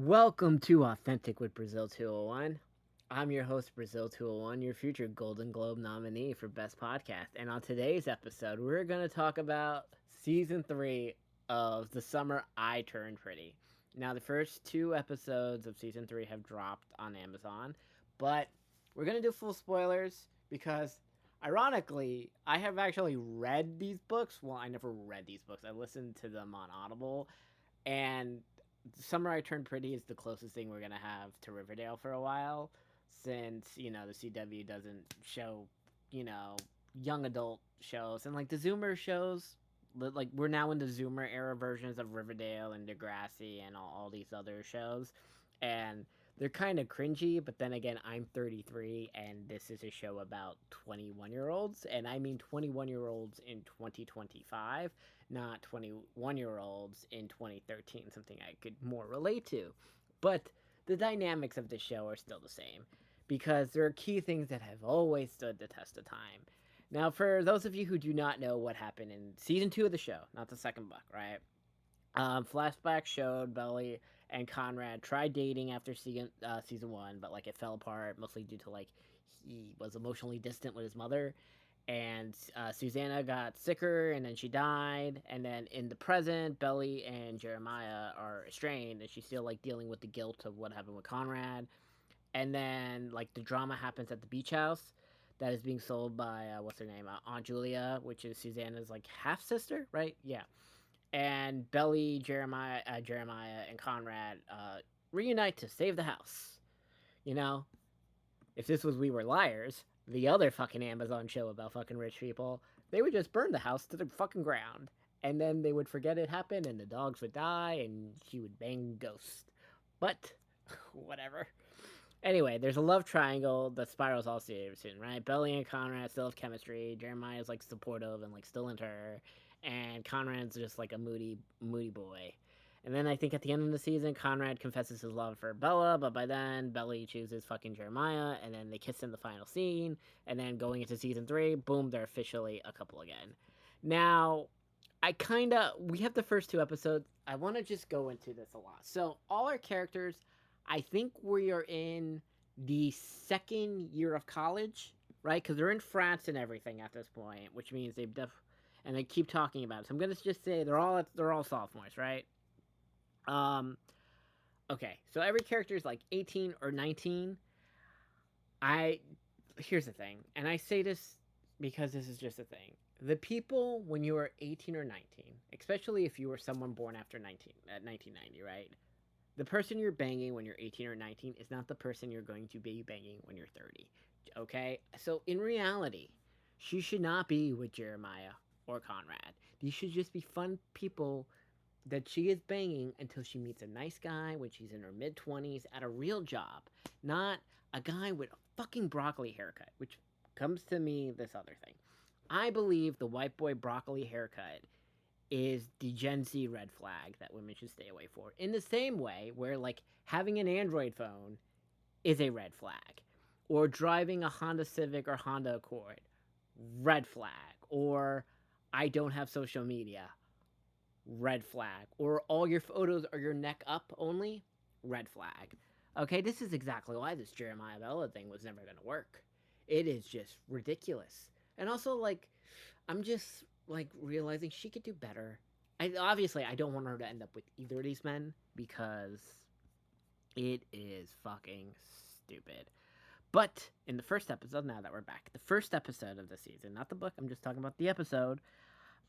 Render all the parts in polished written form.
Welcome to Authentic with Brazil 201. I'm your host, Brazil 201, your future Golden Globe nominee for Best Podcast. And on today's episode, we're going to talk about season 3 of The Summer I Turned Pretty. Now, the first 2 episodes of season 3 have dropped on Amazon, but we're going to do full spoilers because, ironically, I have actually read these books. Well, I never read these books, I listened to them on Audible, and Summer I Turned Pretty is the closest thing we're gonna have to Riverdale for a while, since the CW doesn't show young adult shows, and like the Zoomer shows. Like we're now in the Zoomer era versions of Riverdale and Degrassi and all these other shows, and they're kind of cringy. But then again, I'm 33, and this is a show about 21-year-olds, and I mean 21-year-olds in 2025, not 21-year-olds in 2013, something I could more relate to. But the dynamics of the show are still the same because there are key things that have always stood the test of time. Now, for those of you who do not know what happened in season 2 of the show, not the second book, right? Flashback showed Belly and Conrad tried dating after season 1, but like it fell apart mostly due to like he was emotionally distant with his mother, and Susanna got sicker and then she died. And then in the present, Belly and Jeremiah are estranged, and she's still like dealing with the guilt of what happened with Conrad. And then like the drama happens at the beach house that is being sold by what's her name, Aunt Julia, which is Susanna's like half sister, right? Yeah. And Belly, Jeremiah, and Conrad reunite to save the house. You know, if this was We Were Liars, the other fucking Amazon show about fucking rich people, they would just burn the house to the fucking ground. And then they would forget it happened, and the dogs would die, and she would bang Ghost. But, whatever. Anyway, there's a love triangle that spirals all season, right? Belly and Conrad still have chemistry. Jeremiah's like supportive and like still into her, and Conrad's just like a moody boy. And then I think at the end of the season, Conrad confesses his love for Bella, but by then Belly chooses fucking Jeremiah, and then they kiss in the final scene. And then going into season 3, boom, they're officially a couple again. Now, we have the first 2 episodes. I want to just go into this a lot. So all our characters, I think we are in the second year of college, right? Because they're in France and everything at this point, which means and they keep talking about it. So I'm gonna just say they're all sophomores, right? Um, okay, so every character is like 18 or 19. I Here's the thing, and I say this because this is just a thing. The people when you are 18 or 19, especially if you were someone born after 1990, right? The person you're banging when you're 18 or 19 is not the person you're going to be banging when you're 30. Okay? So in reality, she should not be with Jeremiah or Conrad. These should just be fun people that she is banging until she meets a nice guy when she's in her mid 20s at a real job, not a guy with a fucking broccoli haircut, which comes to me this other thing. I believe the white boy broccoli haircut is the Gen Z red flag that women should stay away for. In the same way where like having an Android phone is a red flag, or driving a Honda Civic or Honda Accord, red flag, or I don't have social media, red flag, or all your photos are your neck up only, red flag. Okay, this is exactly why this Jeremiah Bella thing was never going to work. It is just ridiculous. And also, like, I'm just like realizing she could do better. I don't want her to end up with either of these men because it is fucking stupid. But in the first episode, now that we're back, the first episode of the season, not the book, I'm just talking about the episode.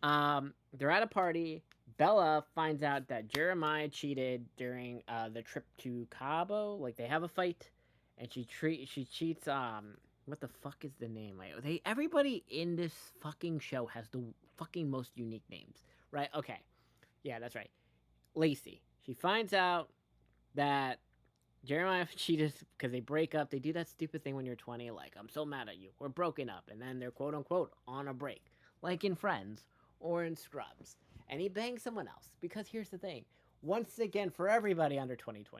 They're at a party. Bella finds out that Jeremiah cheated during the trip to Cabo. Like they have a fight, and she cheats. What the fuck is the name? Like everybody in this fucking show has the fucking most unique names, right? Okay, yeah, that's right. Lacey. She finds out that Jeremiah cheated because they break up. They do that stupid thing when you're 20, like, I'm so mad at you. We're broken up. And then they're quote unquote on a break, like in Friends or in Scrubs. And he bangs someone else. Because here's the thing, once again, for everybody under 25,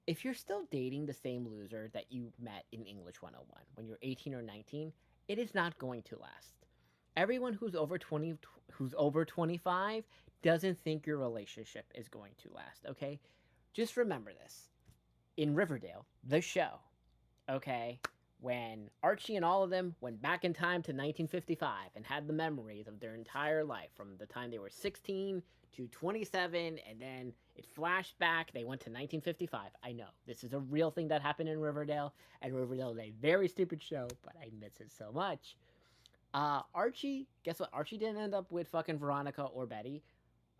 if you're still dating the same loser that you met in English 101 when you're 18 or 19, it is not going to last. Everyone who's over 25 doesn't think your relationship is going to last, okay? Just remember this. In Riverdale, the show, okay, when Archie and all of them went back in time to 1955 and had the memories of their entire life from the time they were 16 to 27, and then it flashed back, they went to 1955. I know, this is a real thing that happened in Riverdale, and Riverdale is a very stupid show, but I miss it so much. Archie, guess what? Archie didn't end up with fucking Veronica or Betty.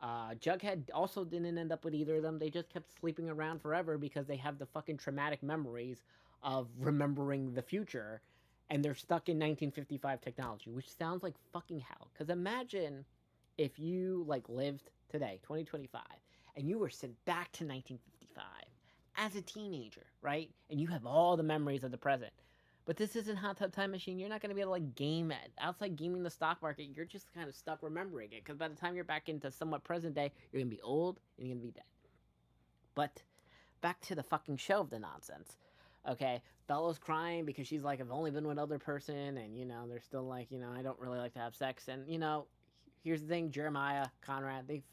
Jughead also didn't end up with either of them. They just kept sleeping around forever because they have the fucking traumatic memories of remembering the future, and they're stuck in 1955 technology, which sounds like fucking hell. Because imagine if you like lived today, 2025, and you were sent back to 1955 as a teenager, right? And you have all the memories of the present. But this isn't Hot Tub Time Machine. You're not going to be able to like game it. Outside gaming the stock market, you're just kind of stuck remembering it. Because by the time you're back into somewhat present day, you're going to be old and you're going to be dead. But back to the fucking show of the nonsense. Okay, Bella's crying because she's like, I've only been with another person, and they're still like, I don't really like to have sex, and here's the thing, Jeremiah, Conrad, they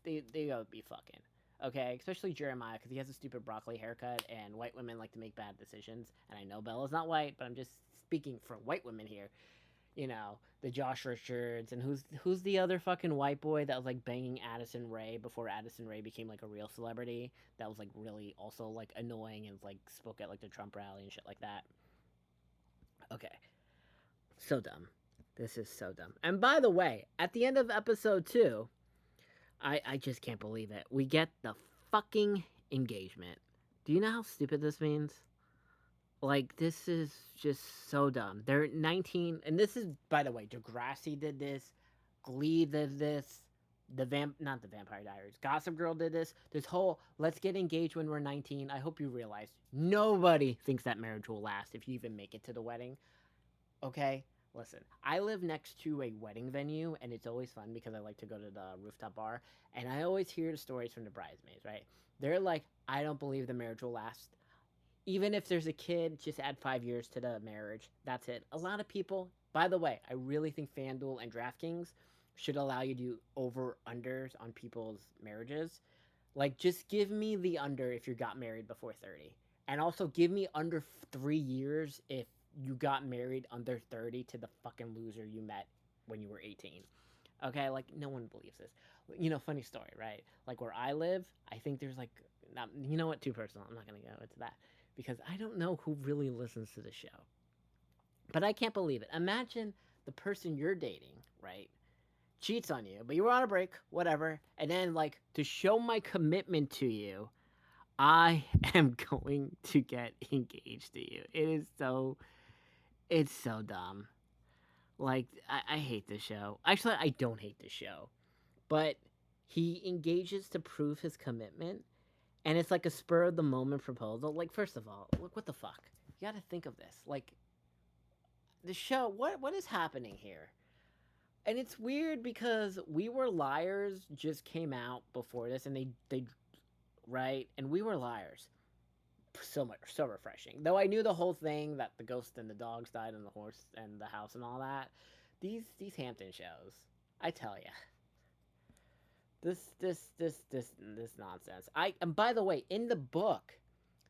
gotta be fucking. Okay, especially Jeremiah because he has a stupid broccoli haircut, and white women like to make bad decisions. And I know Bella's not white, but I'm just speaking for white women here. The Josh Richards, and who's the other fucking white boy that was like banging Addison Rae before Addison Rae became like a real celebrity, that was like really also like annoying and like spoke at like the Trump rally and shit like that. Okay, so dumb. This is so dumb. And by the way, at the end of episode 2, I just can't believe it, we get the fucking engagement. Do you know how stupid this means? Like, this is just so dumb. They're 19, and this is, by the way, Degrassi did this, Glee did this, not the Vampire Diaries, Gossip Girl did this. This whole let's get engaged when we're 19. I hope you realize nobody thinks that marriage will last if you even make it to the wedding. Okay, listen. I live next to a wedding venue, and it's always fun because I like to go to the rooftop bar, and I always hear the stories from the bridesmaids. Right? They're like, I don't believe the marriage will last. Even if there's a kid, just add 5 years to the marriage. That's it. A lot of people, by the way, I really think FanDuel and DraftKings should allow you to do over unders on people's marriages. Like, just give me the under if you got married before 30. And also give me under 3 years if you got married under 30 to the fucking loser you met when you were 18. Okay, like, no one believes this. Funny story, right? Like, where I live, I think there's like, not, you know what, too personal. I'm not going to go into that because I don't know who really listens to the show. But I can't believe it. Imagine the person you're dating, right, cheats on you, but you were on a break, whatever, and then, like, to show my commitment to you, I am going to get engaged to you. It's so dumb. Like, I hate this show. Actually, I don't hate this show. But he engages to prove his commitment, and it's like a spur of the moment proposal. Like, first of all, look, what the fuck? You got to think of this. Like, the show. What is happening here? And it's weird because We Were Liars just came out before this, and they right, and We Were Liars. So refreshing. Though I knew the whole thing that the ghost and the dogs died, and the horse and the house and all that. These Hampton shows, I tell ya, this nonsense. And by the way, in the book,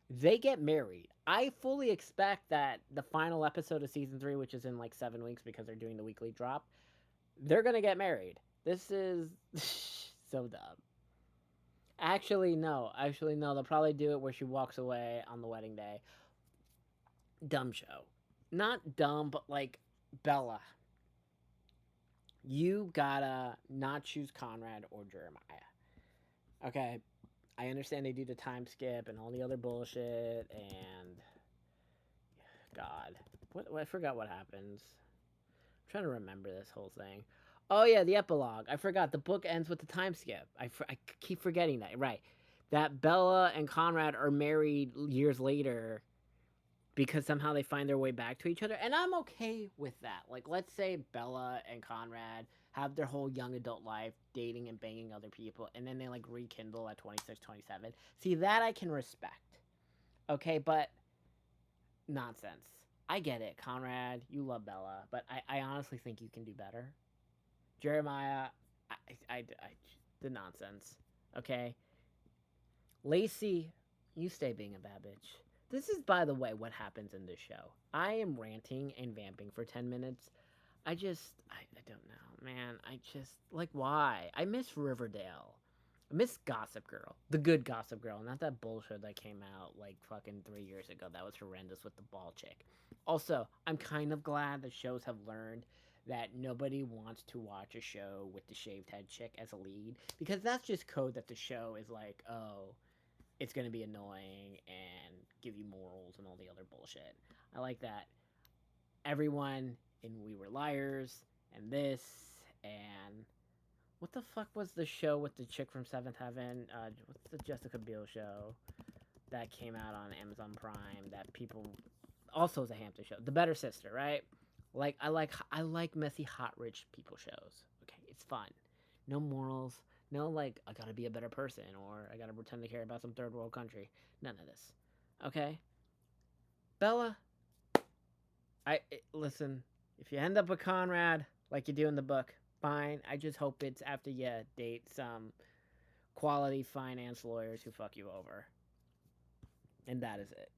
they get married. I fully expect that the final episode of season 3, which is in like 7 weeks because they're doing the weekly drop, they're gonna get married. This is so dumb. Actually, no. Actually, no. They'll probably do it where she walks away on the wedding day. Dumb show. Not dumb, but like, Bella, you gotta not choose Conrad or Jeremiah. Okay, I understand they do the time skip and all the other bullshit, and God, what I forgot what happens. I'm trying to remember this whole thing. Oh yeah, the epilogue. I forgot. The book ends with the time skip. I keep forgetting that. Right, that Bella and Conrad are married years later because somehow they find their way back to each other, and I'm okay with that. Like, let's say Bella and Conrad have their whole young adult life dating and banging other people, and then they like rekindle at 26, 27. See, that I can respect. Okay, but nonsense. I get it, Conrad, you love Bella, but I honestly think you can do better. Jeremiah, I the nonsense. Okay, Lacey, you stay being a bad bitch. This is, by the way, what happens in this show. I am ranting and vamping for 10 minutes. I don't know, man. I just, like, why? I miss Riverdale. I miss Gossip Girl. The good Gossip Girl, not that bullshit that came out, like, fucking 3 years ago. That was horrendous with the ball chick. Also, I'm kind of glad the shows have learned that nobody wants to watch a show with the shaved head chick as a lead, because that's just code that the show is like, oh, it's going to be annoying and give you morals and all the other bullshit. I like that everyone in We Were Liars and this and what the fuck was the show with the chick from Seventh Heaven? What's the Jessica Biel show that came out on Amazon Prime that people also is a Hampton show? The Better Sister, right? I like messy hot rich people shows. Okay, it's fun. No morals. No, like, I gotta be a better person or I gotta pretend to care about some third world country. None of this. Okay, Bella. Listen. If you end up with Conrad like you do in the book, fine. I just hope it's after you date some quality finance lawyers who fuck you over. And that is it.